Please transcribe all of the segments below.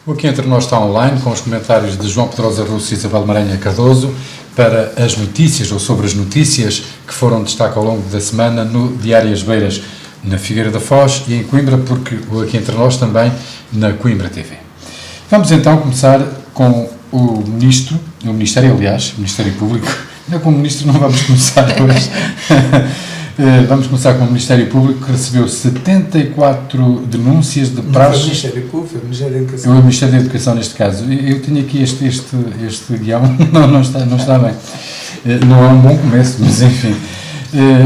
O Aqui Entre Nós está online com os comentários de João Pedrosa Russo e Isabel Maranha Cardoso para as notícias ou sobre as notícias que foram destaque ao longo da semana no Diário As Beiras, na Figueira da Foz e em Coimbra, porque o Aqui Entre Nós também na Coimbra TV. Vamos então começar com o Ministério Público. Não, com o Ministro não vamos começar hoje. Vamos começar com o Ministério Público, que recebeu 74 denúncias de praxes. Não foi o Ministério Público, foi o Ministério da Educação. É o Ministério da Educação neste caso. Eu tenho aqui este guião, não está bem. Não é um bom começo, mas enfim.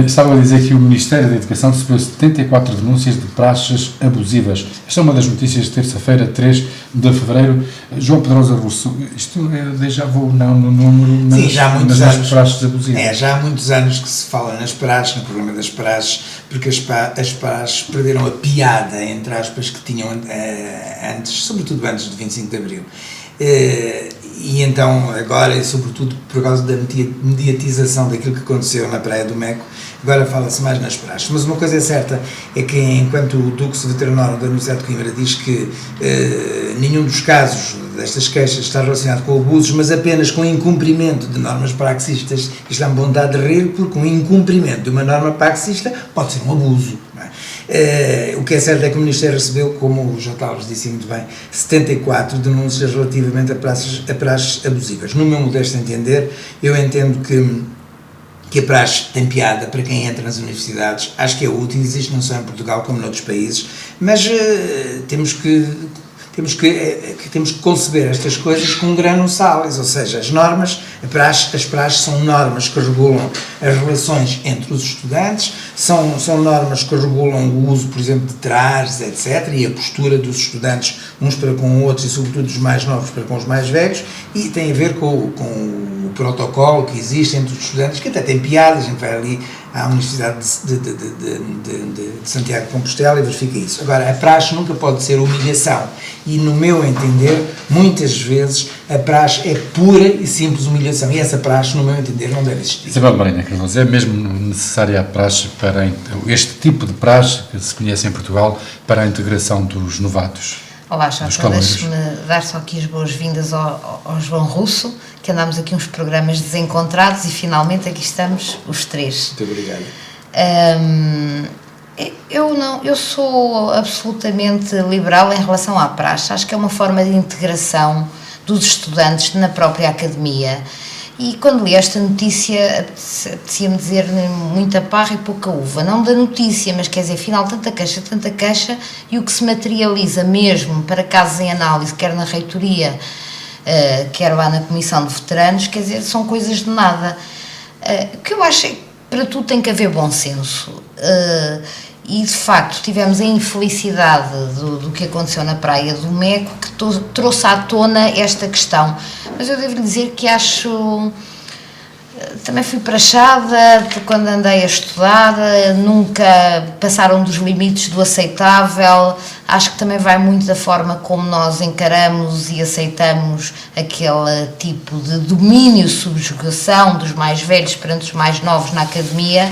Estava a dizer que o Ministério da Educação recebeu 74 denúncias de praxes abusivas. Esta é uma das notícias de terça-feira, 3 de fevereiro. João Pedrosa Russo, isto já vou no número. Sim, já há muitos anos. Praxes abusivas. Já há muitos anos que se fala nas praxes, no programa das praxes, porque as praxes perderam a piada, entre aspas, que tinham antes, sobretudo antes de 25 de Abril. E então, agora, e sobretudo por causa da mediatização daquilo que aconteceu na Praia do Meco, agora fala-se mais nas praxes. Mas uma coisa é certa, é que enquanto o Dux veterinário da Universidade de Coimbra diz que nenhum dos casos destas queixas está relacionado com abusos, mas apenas com incumprimento de normas praxistas, isto dá-me vontade de rir, porque um incumprimento de uma norma praxista pode ser um abuso. O que é certo é que o Ministério recebeu, como o J. Alves disse muito bem, 74 denúncias relativamente a praxes abusivas. No meu modesto entender, eu entendo que a praxe tem piada para quem entra nas universidades, acho que é útil, existe não só em Portugal como noutros países, mas temos que conceber estas coisas com grano salis, ou seja, as normas, as praxes são normas que regulam as relações entre os estudantes, são normas que regulam o uso, por exemplo, de trajes, etc., e a postura dos estudantes uns para com outros e, sobretudo, dos mais novos para com os mais velhos, e tem a ver com o protocolo que existe entre os estudantes, que até tem piada, a gente vai ali à Universidade de Santiago de Compostela e verifica isso. Agora, a praxe nunca pode ser humilhação e, no meu entender, muitas vezes a praxe é pura e simples humilhação e essa praxe, no meu entender, não deve existir. Isabel Maranha Cardoso, é mesmo necessária a praxe para este tipo de praxe que se conhece em Portugal para a integração dos novatos? Olá, Jota, deixe-me dar só aqui as boas-vindas ao João Russo, que andámos aqui uns programas desencontrados e finalmente aqui estamos os três. Muito obrigado. Eu sou absolutamente liberal em relação à praxe, acho que é uma forma de integração dos estudantes na própria academia. E quando li esta notícia, apetecia-me dizer muita parra e pouca uva. Não da notícia, mas quer dizer, afinal, tanta queixa, e o que se materializa mesmo para casos em análise, quer na reitoria, quer lá na Comissão de Veteranos, quer dizer, são coisas de nada. O que eu acho é que para tudo tem que haver bom senso. E, de facto, tivemos a infelicidade do que aconteceu na Praia do Meco, que trouxe à tona esta questão. Mas eu devo dizer que acho... Também fui praxada quando andei a estudar, nunca passaram dos limites do aceitável. Acho que também vai muito da forma como nós encaramos e aceitamos aquele tipo de domínio, subjugação dos mais velhos perante os mais novos na academia.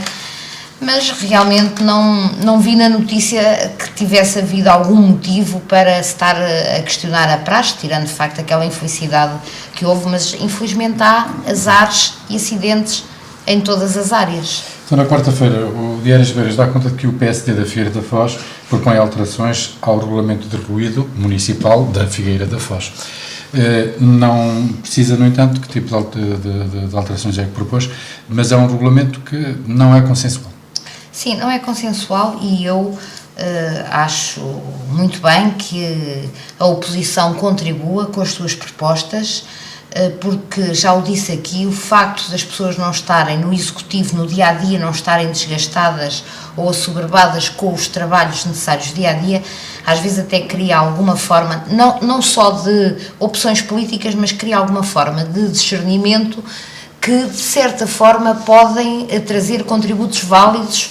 Mas realmente não vi na notícia que tivesse havido algum motivo para se estar a questionar a praxe, tirando de facto aquela infelicidade que houve, mas infelizmente há azares e acidentes em todas as áreas. Então, na quarta-feira, o Diário As Beiras dá conta de que o PSD da Figueira da Foz propõe alterações ao regulamento de ruído municipal da Figueira da Foz. Não precisa, no entanto, que tipo de alterações é que propôs, mas é um regulamento que não é consensual. Sim, não é consensual e eu acho muito bem que a oposição contribua com as suas propostas, porque já o disse aqui, o facto das pessoas não estarem no executivo, no dia-a-dia, não estarem desgastadas ou assoberbadas com os trabalhos necessários dia-a-dia, às vezes até cria alguma forma, não só de opções políticas, mas cria alguma forma de discernimento que, de certa forma, podem trazer contributos válidos.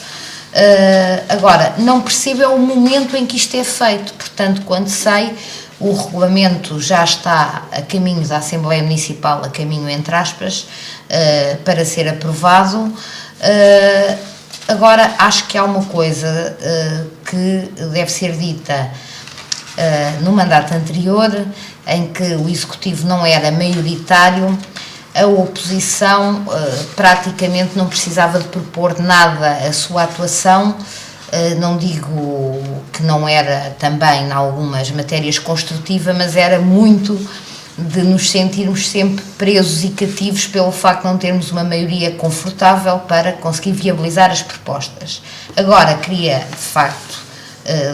Agora, não percebo é o momento em que isto é feito, portanto, quando sei, o regulamento já está a caminho da Assembleia Municipal, a caminho entre aspas, para ser aprovado. Agora, acho que há uma coisa que deve ser dita no mandato anterior, em que o Executivo não era maioritário, a oposição praticamente não precisava de propor nada à sua atuação. Não digo que não era também, em algumas matérias, construtiva, mas era muito de nos sentirmos sempre presos e cativos pelo facto de não termos uma maioria confortável para conseguir viabilizar as propostas. Agora, queria, de facto,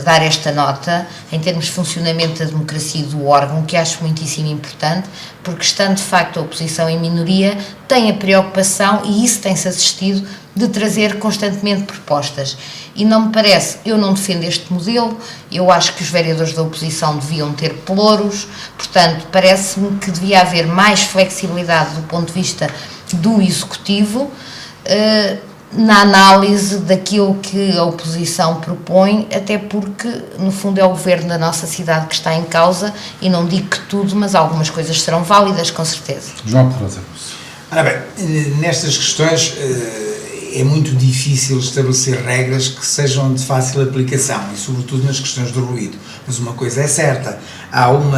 dar esta nota em termos de funcionamento da democracia do órgão, que acho muitíssimo importante, porque estando de facto a oposição em minoria, tem a preocupação, e isso tem-se assistido, de trazer constantemente propostas. E não me parece, eu não defendo este modelo, eu acho que os vereadores da oposição deviam ter pelouros, portanto, parece-me que devia haver mais flexibilidade do ponto de vista do Executivo, na análise daquilo que a oposição propõe, até porque, no fundo, é o governo da nossa cidade que está em causa, e não digo que tudo, mas algumas coisas serão válidas, com certeza. João Pedrosa Russo. Ora bem, nestas questões é muito difícil estabelecer regras que sejam de fácil aplicação, e sobretudo nas questões do ruído. Mas uma coisa é certa, há um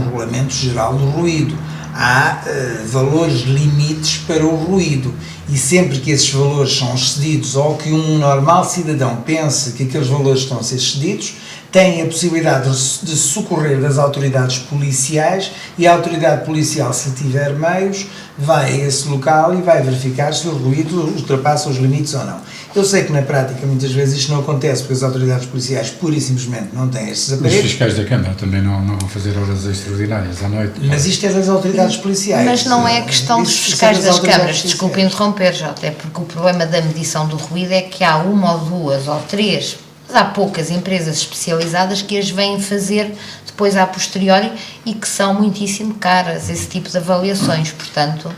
regulamento geral do ruído, há valores limites para o ruído, e sempre que esses valores são excedidos, ou que um normal cidadão pense que aqueles valores estão a ser excedidos, tem a possibilidade de socorrer das autoridades policiais, e a autoridade policial, se tiver meios, vai a esse local e vai verificar se o ruído ultrapassa os limites ou não. Eu sei que na prática muitas vezes isto não acontece porque as autoridades policiais pura e simplesmente não têm estes aparelhos. Os fiscais da Câmara também não vão fazer horas extraordinárias à noite. Mas isto é das autoridades policiais. Mas não é questão dos fiscais das câmaras, desculpe interromper, Jota, é porque o problema da medição do ruído é que há uma ou duas ou três, mas há poucas empresas especializadas que as vêm fazer depois a posteriori e que são muitíssimo caras, esse tipo de avaliações, portanto,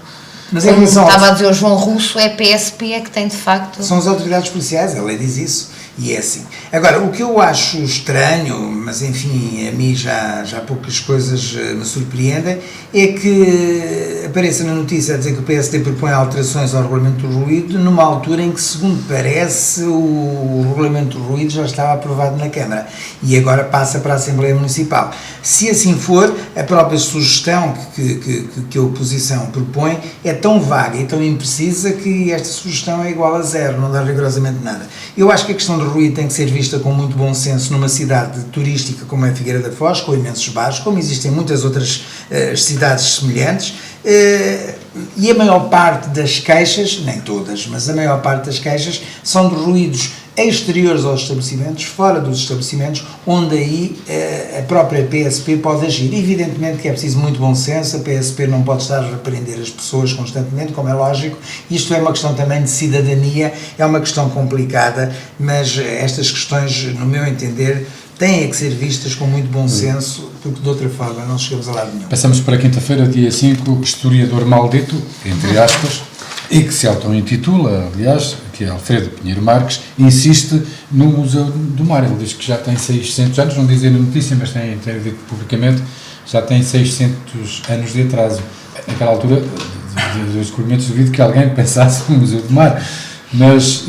mas como estava a dizer o João Russo, é a PSP é que tem de facto... São as autoridades policiais, a lei diz isso, e é assim. Agora, o que eu acho estranho, mas enfim, a mim já poucas coisas me surpreendem, é que apareça na notícia a dizer que o PSD propõe alterações ao regulamento do ruído numa altura em que, segundo parece, o regulamento do ruído já estava aprovado na Câmara e agora passa para a Assembleia Municipal. Se assim for, a própria sugestão que a oposição propõe é tão vaga e tão imprecisa que esta sugestão é igual a zero, não dá rigorosamente nada. Eu acho que a questão do ruído tem que ser vista com muito bom senso numa cidade turística como é Figueira da Foz, com imensos bares, como existem muitas outras cidades semelhantes, e a maior parte das queixas, nem todas, mas a maior parte das queixas são de ruídos exteriores aos estabelecimentos, fora dos estabelecimentos, onde aí a própria PSP pode agir. Evidentemente que é preciso muito bom senso, a PSP não pode estar a repreender as pessoas constantemente, como é lógico, isto é uma questão também de cidadania, é uma questão complicada, mas estas questões, no meu entender, têm que ser vistas com muito bom senso, porque de outra forma não chegamos a lado nenhum. Passamos para quinta-feira, dia 5, historiador maldito, entre aspas, e que se auto-intitula, aliás, que é Alfredo Pinheiro Marques, insiste no Museu do Mar. Ele diz que já tem 600 anos, não dizem na notícia, mas tem dito publicamente, já tem 600 anos de atraso. Naquela altura, dos descobrimentos, duvido que alguém pensasse no Museu do Mar, mas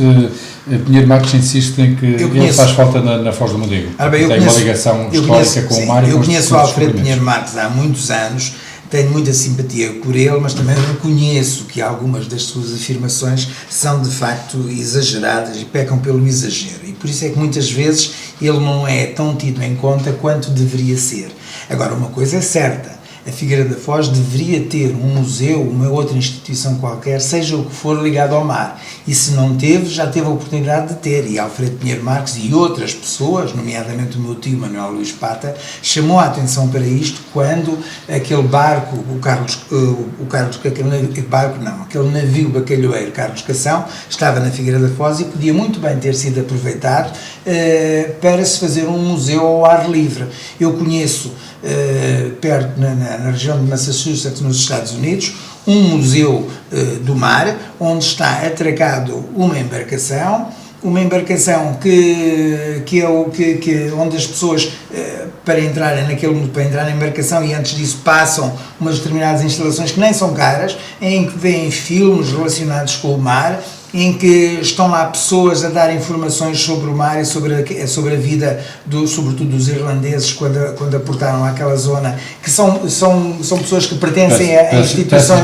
Pinheiro Marques insiste em que ele faz falta na Foz do Mondego. Tem uma ligação histórica com o mar e com os descobrimentos. Eu conheço o Alfredo Pinheiro Marques há muitos anos, tenho muita simpatia por ele, mas também reconheço que algumas das suas afirmações são de facto exageradas e pecam pelo exagero, e por isso é que muitas vezes ele não é tão tido em conta quanto deveria ser. Agora, uma coisa é certa, a Figueira da Foz deveria ter um museu, uma outra instituição qualquer, seja o que for, ligado ao mar. E se não teve, já teve a oportunidade de ter. E Alfredo Pinheiro Marques e outras pessoas, nomeadamente o meu tio Manuel Luís Pata, chamou a atenção para isto quando aquele barco, aquele navio bacalhoeiro Carlos Cação, estava na Figueira da Foz e podia muito bem ter sido aproveitado para se fazer um museu ao ar livre. Eu conheço, perto na região de Massachusetts, nos Estados Unidos, um museu do mar, onde está atracado uma embarcação onde as pessoas, para entrar na embarcação, e antes disso passam umas determinadas instalações que nem são caras, em que vêem filmes relacionados com o mar, em que estão lá pessoas a dar informações sobre o mar e sobre a vida, sobretudo dos irlandeses, quando aportaram àquela zona, que são pessoas que pertencem a instituições,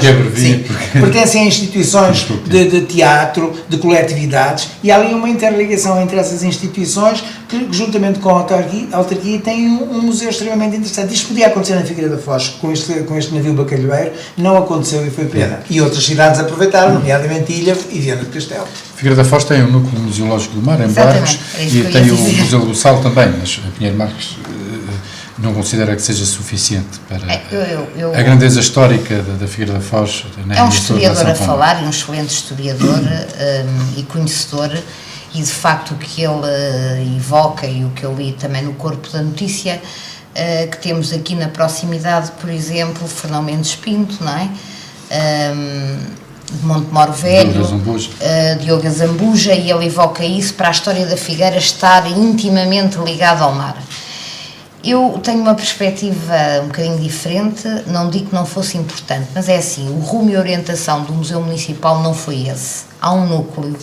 pertencem a instituições de teatro, de coletividades, e há ali uma interligação entre essas instituições que, juntamente com a autarquia, têm um museu extremamente interessante. Isto podia acontecer na Figueira da Foz, com este navio bacalhoeiro, não aconteceu e foi pena. E outras cidades aproveitaram, nomeadamente Ilha e Viana do Castelo. Figueira da Foz tem o núcleo museológico do mar, em Barros, e tem o Museu do Sal também, mas a Pinheiro Marques não considera que seja suficiente para a grandeza histórica da Figueira da Foz. É um historiador a falar, e um excelente historiador e conhecedor, e de facto o que ele evoca e o que eu li também no corpo da notícia, que temos aqui na proximidade, por exemplo, Fernão Mendes Pinto, não é? De Montemoro Velho, Diogo Zambuja, e ele evoca isso para a história da Figueira estar intimamente ligada ao mar. Eu tenho uma perspectiva um bocadinho diferente, não digo que não fosse importante, mas é assim, o rumo e a orientação do Museu Municipal não foi esse. Há um núcleo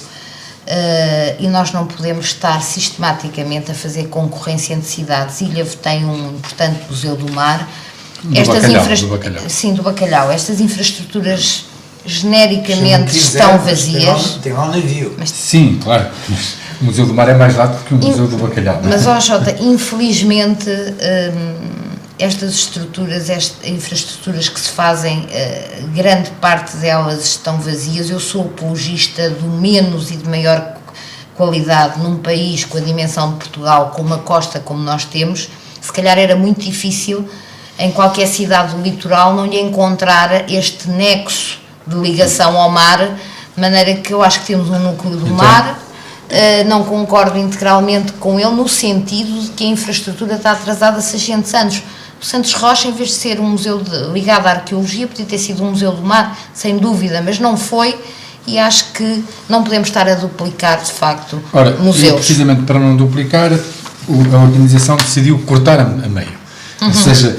e nós não podemos estar sistematicamente a fazer concorrência entre cidades. Ilha tem um importante Museu do Mar. Do Bacalhau. Sim, do Bacalhau. Estas infraestruturas genericamente estão vazias. Tem lá um navio. Sim, claro. O Museu do Mar é mais lato que o Museu do Bacalhau. Mas, Jota, infelizmente, estas estruturas, estas infraestruturas que se fazem, grande parte delas estão vazias. Eu sou apologista do menos e de maior qualidade num país com a dimensão de Portugal, com uma costa como nós temos. Se calhar era muito difícil em qualquer cidade do litoral não lhe encontrar este nexo de ligação ao mar, de maneira que eu acho que temos um núcleo do mar. Não concordo integralmente com ele no sentido de que a infraestrutura está atrasada há 600 anos. O Santos Rocha, em vez de ser um museu ligado à arqueologia, podia ter sido um museu do mar, sem dúvida, mas não foi, e acho que não podemos estar a duplicar, de facto, museus. E precisamente para não duplicar, a organização decidiu cortar a meio. Ou seja,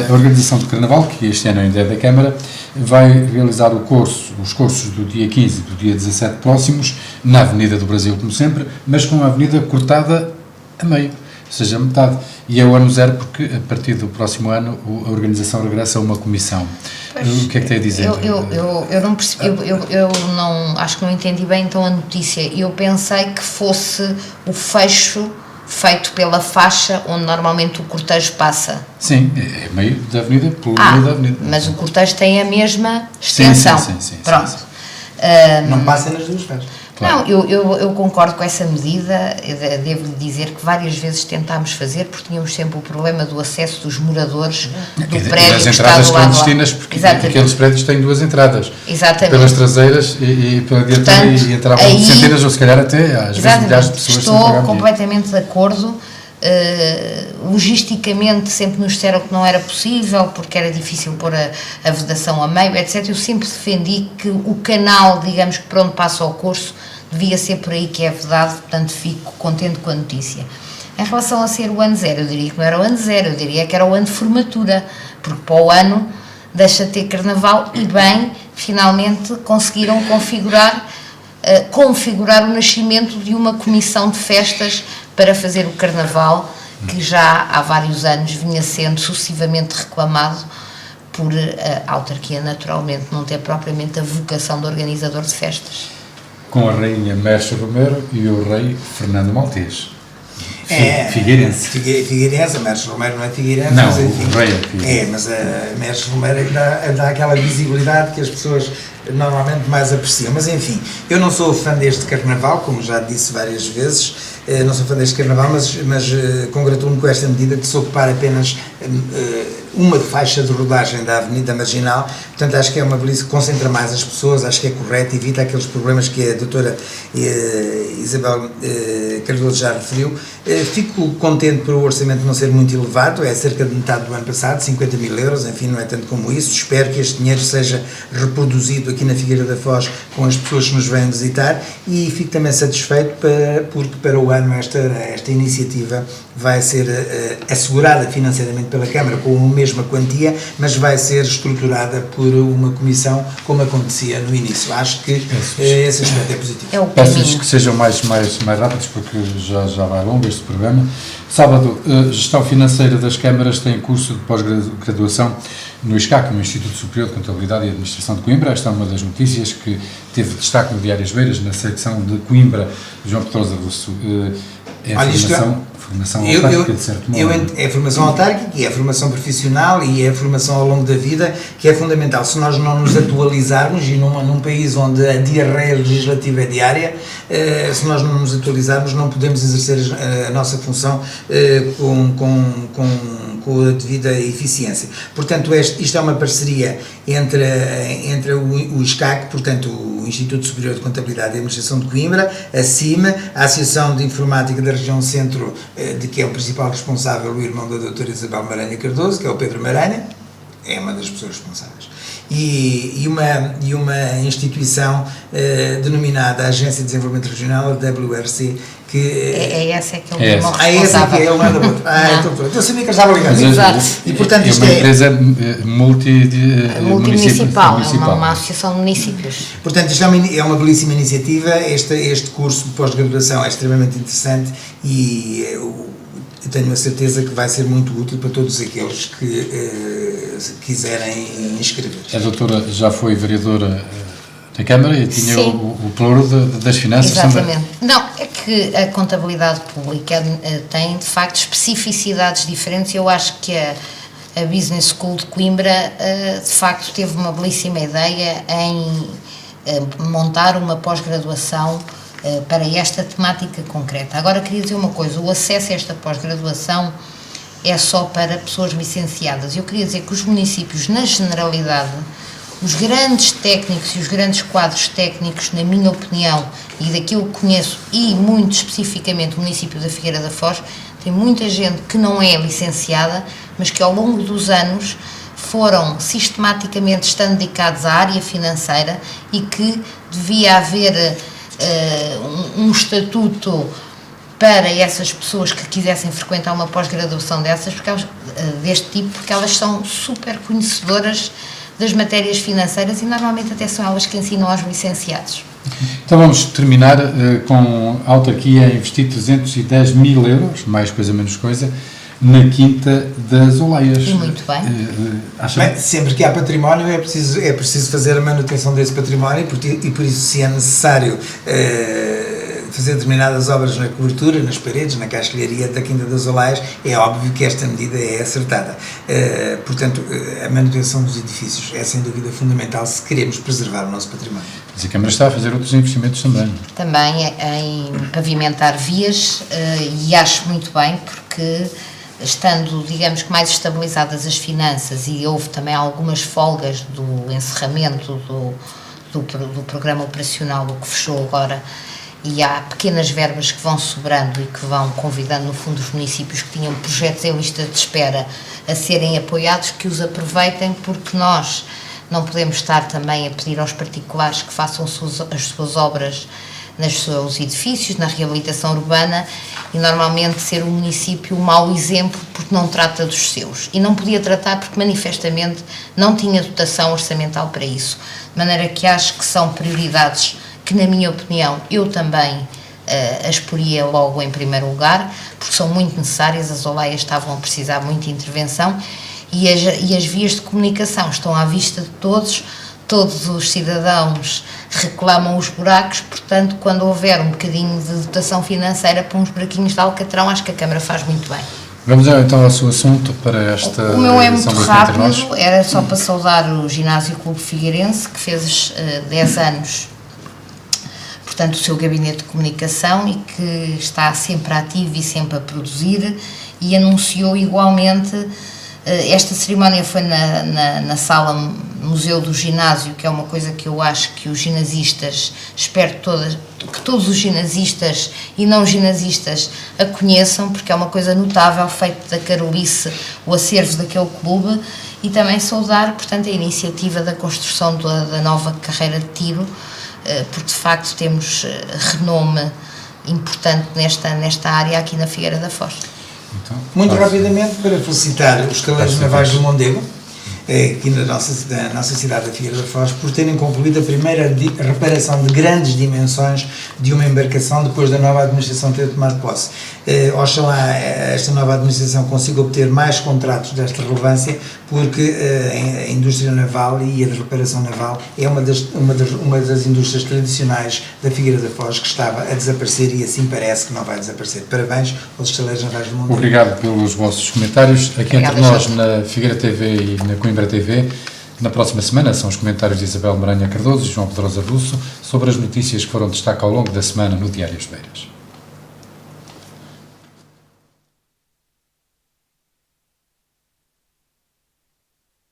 a organização do Carnaval, que este ano ainda é da Câmara, vai realizar os cursos do dia 15 e do dia 17 próximos, na Avenida do Brasil, como sempre, mas com a avenida cortada a meio, ou seja, a metade. E é o ano zero, porque a partir do próximo ano a organização regressa a uma comissão. Pois, o que é que tem a dizer? Eu não percebi, eu não, acho que não entendi bem então a notícia. Eu pensei que fosse o fecho feito pela faixa onde normalmente o cortejo passa. Sim, é meio da avenida, pelo meio da avenida. Mas o cortejo tem a mesma extensão. Sim. Pronto. Não passa nas duas faixas. Claro. Não, eu concordo com essa medida. Devo-lhe dizer que várias vezes tentámos fazer, porque tínhamos sempre o problema do acesso dos moradores do prédio que está do lado clandestinas, porque aqueles prédios têm duas entradas. Exatamente. Pelas traseiras e pela dianteira, e entravam centenas ou se calhar até às vezes milhares de pessoas. Estou completamente de acordo. Logisticamente sempre nos disseram que não era possível porque era difícil pôr a vedação a meio, etc. Eu sempre defendi que o canal, digamos que por onde passa o curso, devia ser por aí que é vedado, portanto fico contente com a notícia. Em relação a ser o ano zero, eu diria que não era o ano zero, eu diria que era o ano de formatura, porque para o ano deixa de ter carnaval e bem, finalmente conseguiram configurar o nascimento de uma comissão de festas para fazer o carnaval, que já há vários anos vinha sendo sucessivamente reclamado por a autarquia, naturalmente, não ter propriamente a vocação de organizador de festas. Com a rainha Merche Romero e o rei Fernando Maltês. Figueirense. Figueirense, a Merche Romero não é figueirense. Não, mas, enfim, o rei é figueirense. mas a Merche Romero dá aquela visibilidade que as pessoas normalmente mais apreciam. Mas enfim, eu não sou fã deste carnaval, como já disse várias vezes, não sou fã deste carnaval, mas congratulo-me com esta medida de se ocupar apenas uma faixa de rodagem da Avenida Marginal. Portanto, acho que é uma beleza que concentra mais as pessoas, acho que é correto, evita aqueles problemas que a doutora Isabel Cardoso já referiu. Fico contente por o orçamento não ser muito elevado, é cerca de metade do ano passado, 50 mil euros, enfim, não é tanto como isso. Espero que este dinheiro seja reproduzido recebido aqui na Figueira da Foz com as pessoas que nos vêm visitar e fico também satisfeito porque para o ano esta iniciativa vai ser assegurada financeiramente pela Câmara com a mesma quantia, mas vai ser estruturada por uma comissão como acontecia no início. Acho que esse aspecto é positivo. É o Peço-lhes caminho. que sejam mais rápidos, porque já vai longo este programa. Sábado, Gestão Financeira das Câmaras tem curso de pós-graduação no ISCAC, no Instituto Superior de Contabilidade e Administração de Coimbra. Esta é uma das notícias que teve destaque no Diário As Beiras, na secção de Coimbra, João Pedrosa Russo. É a formação autárquica, de certo modo. É a formação autárquica e é a formação profissional e é a formação ao longo da vida que é fundamental. Se nós não nos atualizarmos, e num país onde a diarreia legislativa é diária, se nós não nos atualizarmos, não podemos exercer a nossa função com a devida eficiência. Portanto, isto é uma parceria entre o ISCAC, portanto, o Instituto Superior de Contabilidade e Administração de Coimbra, a CIMA, a Associação de Informática da Região Centro, de que é o principal responsável, o irmão da doutora Isabel Maranha Cardoso, que é o Pedro Maranha, é uma das pessoas responsáveis. E uma instituição denominada Agência de Desenvolvimento Regional, a WRC, que... Essa é que é o irmão responsável. Essa é que é, ele manda outro. Então pronto, eu sabia que ele estava ligado. Exato. E portanto é isto uma empresa multimunicipal, é uma associação de municípios. Portanto, isto é uma belíssima iniciativa. Este curso de pós-graduação é extremamente interessante e eu tenho a certeza que vai ser muito útil para todos aqueles que quiserem inscrever. A doutora já foi vereadora da Câmara e tinha o pluro das finanças. Exatamente. Também. Não, é que a contabilidade pública tem, de facto, especificidades diferentes. Eu acho que a Business School de Coimbra, de facto, teve uma belíssima ideia em montar uma pós-graduação para esta temática concreta. Agora, queria dizer uma coisa, o acesso a esta pós-graduação é só para pessoas licenciadas. Eu queria dizer que os municípios, na generalidade, os grandes técnicos e os grandes quadros técnicos, na minha opinião, e daquilo que conheço, e muito especificamente o município da Figueira da Foz, tem muita gente que não é licenciada, mas que ao longo dos anos foram sistematicamente estando dedicados à área financeira e que devia haver um estatuto para essas pessoas que quisessem frequentar uma pós-graduação deste tipo, porque elas são super conhecedoras das matérias financeiras e normalmente até são elas que ensinam aos licenciados. Então vamos terminar com a autarquia a investir 310 mil euros, mais coisa menos coisa, na Quinta das Oleias. E muito bem. Bem, sempre que há património é preciso fazer a manutenção desse património e por isso, se é necessário fazer determinadas obras na cobertura, nas paredes, na castelharia da Quinta das Oleias, é óbvio que esta medida é acertada. Portanto, a manutenção dos edifícios é sem dúvida fundamental se queremos preservar o nosso património. Mas a Câmara está a fazer outros investimentos também. Também em pavimentar vias e acho muito bem porque estando, digamos que mais estabilizadas as finanças e houve também algumas folgas do encerramento do programa operacional, o que fechou agora, e há pequenas verbas que vão sobrando e que vão convidando, no fundo, os municípios que tinham projetos em lista de espera a serem apoiados, que os aproveitem, porque nós não podemos estar também a pedir aos particulares que façam as suas obras nos seus edifícios, na reabilitação urbana, e normalmente ser o município um mau exemplo porque não trata dos seus. E não podia tratar porque manifestamente não tinha dotação orçamental para isso. De maneira que acho que são prioridades que, na minha opinião, eu também as poria logo em primeiro lugar, porque são muito necessárias, as Oleias estavam a precisar muito de intervenção e as vias de comunicação estão à vista de todos os cidadãos reclamam os buracos, portanto, quando houver um bocadinho de dotação financeira para uns buraquinhos de alcatrão, acho que a Câmara faz muito bem. Vamos então ao seu assunto para esta O meu é edição muito do Entre Nós. rápido, era só para saudar o Ginásio Clube Figueirense, que fez 10 anos, portanto, o seu gabinete de comunicação e que está sempre ativo e sempre a produzir, e anunciou igualmente, esta cerimónia foi na sala Museu do Ginásio, que é uma coisa que eu acho que os ginasistas, espero que todos os ginasistas e não ginasistas a conheçam, porque é uma coisa notável, feito da Carolice, o acervo daquele clube, e também saudar, portanto, a iniciativa da construção da nova carreira de tiro, porque de facto temos renome importante nesta área aqui na Figueira da Foz. Então, Muito rapidamente, para felicitar os Estaleiros Navais do Mondego, aqui na nossa cidade da Figueira da Foz, por terem concluído a primeira reparação de grandes dimensões de uma embarcação depois da nova administração ter tomado posse. Oxalá esta nova administração consiga obter mais contratos desta relevância, porque a indústria naval e a de reparação naval é uma das indústrias tradicionais da Figueira da Foz que estava a desaparecer e assim parece que não vai desaparecer. Parabéns aos Estaleiros Navais do Mondego. obrigado pelos vossos comentários. Aqui Obrigada, entre nós, Jorge. na Figueira TV e na Coimbra TV, na próxima semana são os comentários de Isabel Maranha Cardoso e João Pedrosa Russo sobre as notícias que foram destaque ao longo da semana no Diário As Beiras.